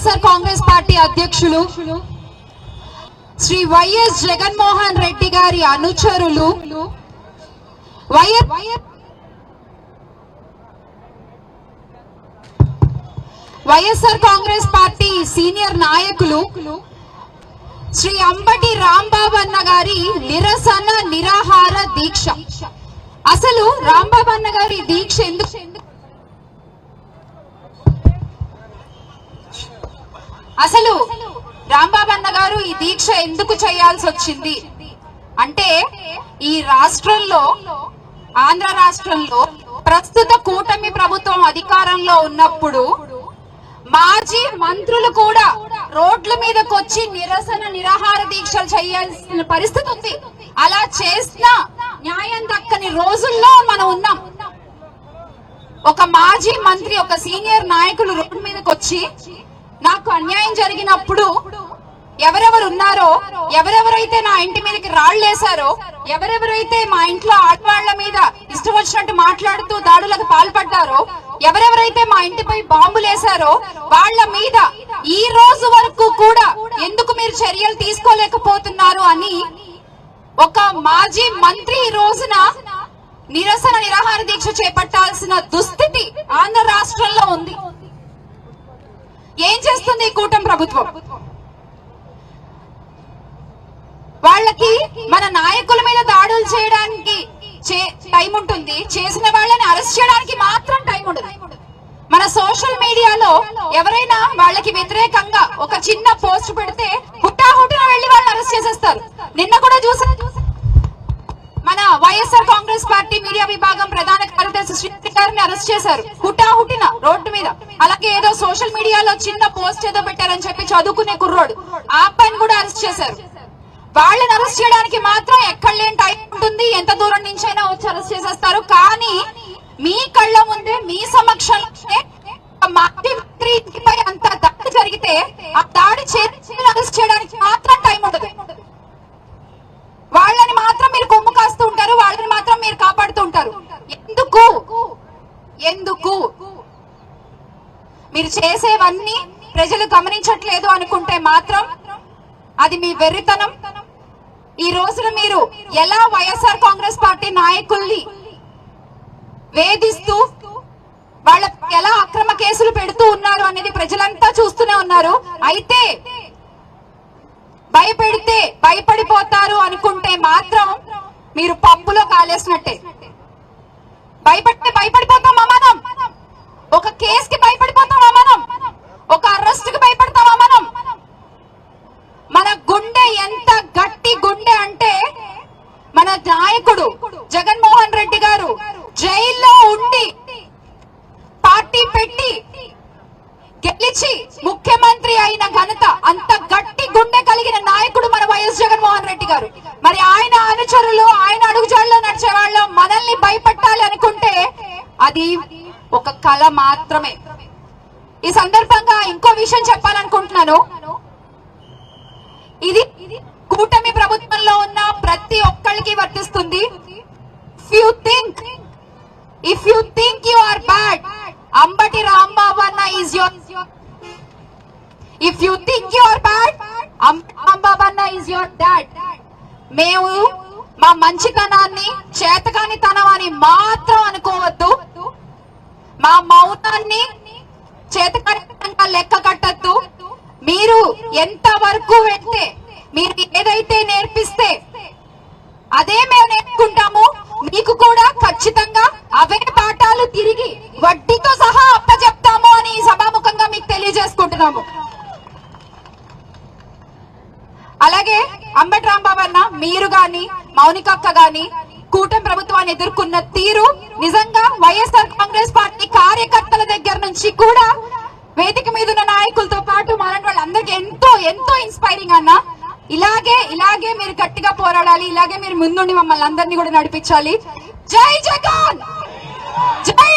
YSR Congress party అధ్యక్షులు Shri YS Jaganmohan Reddy గారి అనుచరులు, వైఎస్ఆర్ కాంగ్రెస్ పార్టీ సీనియర్ నాయకులు శ్రీ అంబటి రాంబాబు అన్న గారి నిరసన నిరాహార దీక్ష. అసలు రాంబాబు అన్న గారి దీక్ష అసలు రాంబాబు అన్న గారు ఈ దీక్ష ఎందుకు చేయాల్సి వచ్చింది అంటే, ఈ రాష్ట్రంలో, ఆంధ్ర రాష్ట్రంలో ప్రస్తుత కూటమి ప్రభుత్వం అధికారంలో ఉన్నప్పుడు మాజీ మంత్రులు కూడా రోడ్ల మీదకి వచ్చి నిరసన నిరాహార దీక్షలు చేయాల్సిన పరిస్థితి ఉంది. అలా చేసిన న్యాయం దక్కని రోజుల్లో మనం ఉన్నాం. ఒక మాజీ మంత్రి, ఒక సీనియర్ నాయకులు రోడ్డు మీదకి వచ్చి నాకు అన్యాయం జరిగినప్పుడు ఎవరెవరు ఉన్నారో, ఎవరెవరైతే నా ఇంటి మీదకి రాళ్లేశారో, ఎవరెవరైతే మా ఇంట్లో ఆడవాళ్ల మీద ఇష్టం వచ్చినట్టు మాట్లాడుతూ దాడులకు పాల్పడ్డారో, ఎవరెవరైతే మా ఇంటిపై బాంబులేశారో వాళ్ళ మీద ఈ రోజు వరకు కూడా ఎందుకు మీరు చర్యలు తీసుకోలేకపోతున్నారు అని ఒక మాజీ మంత్రి ఈ రోజున నిరసన నిరాహార దీక్ష చేపట్టాల్సిన దుస్థితి ఆంధ్ర రాష్ట్రంలో ఉంది. ఏం చేస్తుంది ఈ కూటమి ప్రభుత్వం? వాళ్ళకి మన నాయకుల మీద దాడులు చేయడానికి టైం ఉంటుంది, చేసిన వాళ్ళని అరెస్ట్ చేయడానికి మాత్రం టైం ఉండదు. మన సోషల్ మీడియాలో ఎవరైనా వాళ్ళకి వ్యతిరేకంగా ఒక చిన్న పోస్ట్ పెడితే హుటాహుటిన వెళ్లి వాళ్ళని అరెస్ట్ చేసేస్తారు. నిన్న కూడా చూసారు, మన వైఎస్ఆర్ కాంగ్రెస్ పార్టీ మీడియా విభాగం ప్రధాన కార్యదర్శి శ్రీ గారిని అరెస్ట్ చేశారు హుటాహుటిన రోడ్డు మీద. అలాగే ఏదో సోషల్ మీడియాలో చిన్న పోస్ట్ ఏదో పెట్టారని చెప్పి చదువుకునే కుర్రోడు, ఆ అబ్బాయిని కూడా అరెస్ట్ చేశారు. వాళ్ళని అరెస్ట్ చేయడానికి మాత్రం ఎక్కడ లేని టైం ఉంటుంది, ఎంత దూరం నుంచి అయినా వచ్చి అరెస్ట్ చేసేస్తారు. కానీ మీ కళ్ళ ముందే, మీ సమక్షంలోనే మాజీ మంత్రిపై అంత దాడి జరిగితే ఆ దాడి అరెస్ట్ చేయడానికి మాత్రం టైం ఉండదు. వాళ్ళని మాత్రం మీరు కొమ్ము కాస్తూ ఉంటారు, వాళ్ళని మాత్రం మీరు కాపాడుతూ ఉంటారు. ఎందుకు ఎందుకు మీరు చేసేవన్నీ ప్రజలు గమనించట్లేదు అనుకుంటే మాత్రం అది మీ వెర్రితనం. ఈ రోజున మీరు ఎలా వైఎస్ఆర్ కాంగ్రెస్ పార్టీ నాయకుల్ని వేధిస్తూ వాళ్ళ ఎలా అక్రమ కేసులు పెడుతూ ఉన్నారు అనేది ప్రజలంతా చూస్తూనే ఉన్నారు. అయితే భయపెడితే భయపడిపోతారు అనుకుంటే మాత్రం మీరు పప్పులో కాలేసినట్టే. భయపడితే భయపడిపోతామా మనం? ఒక కేసుకి భయపడిపోతామా మనం? ఒక అరెస్ట్ కి భయపడతామా మనం? మన గుండె ఎంత గట్టి గుండె అంటే, మన నాయకుడు జగన్మోహన్ రెడ్డి గారు జైల్లో ఉండి పార్టీ పెట్టి గెలిచి ముఖ్యమంత్రి అయిన ఘనత, అంత గట్టి గుండె కలిగిన నాయకుడు మన వైఎస్ జగన్మోహన్ రెడ్డి గారు. మరి ఆయన అనుచరులు, ఆయన అడుగుజాడలో నడిచే వాళ్ళు మనల్ని భయపెట్టాలి అనుకుంటే అది ఒక కళ మాత్రమే. ఈ సందర్భంగా ఇంకో విషయం చెప్పాలనుకుంటున్నాను. ఇది కూటమి ప్రభుత్వంలో ఉన్న ప్రతి ఒక్కరికి వర్తిస్తుంది. If you think you are bad, Ambati Rambabu Anna is your. If you think you are bad, Ambati Rambabu Anna is your dad. మేము మా మంచితనాన్ని, చేతకానితనం అని మాత్రం అనుకోవద్దు. మా మౌనాన్ని చేతకానితనంగా లెక్క కట్టద్దు. మీరు ఎంత వరకు వెళ్తే, మీరు ఏదైతే నేర్పిస్తే అదే మేము నేర్చుకుంటాము. మీకు కూడా ఖచ్చితంగా అవే పాఠాలు తిరిగి వడ్డీతో సహా అప్పచెప్తాము అని ఈ సభాముఖంగా మీకు తెలియజేసుకుంటున్నాము. అలాగే అంబటి రాంబాబు అన్న, మీరు గాని మౌనికక్క గాని కూటమి ప్రభుత్వాన్ని ఎదుర్కొన్న తీరు నిజంగా వైఎస్ఆర్ కాంగ్రెస్ పార్టీ కార్యకర్తల దగ్గర నుంచి కూడా వేదిక మీద ఉన్న నాయకులతో పాటు మన వాళ్ళందరికీ ఎంతో ఎంతో ఇన్స్పైరింగ్ అన్న. ఇలాగే మీరు గట్టిగా పోరాడాలి, ఇలాగే మీరు ముందుండి మమ్మల్ని అందరినీ కూడా నడిపించాలి. జై జగన్, జై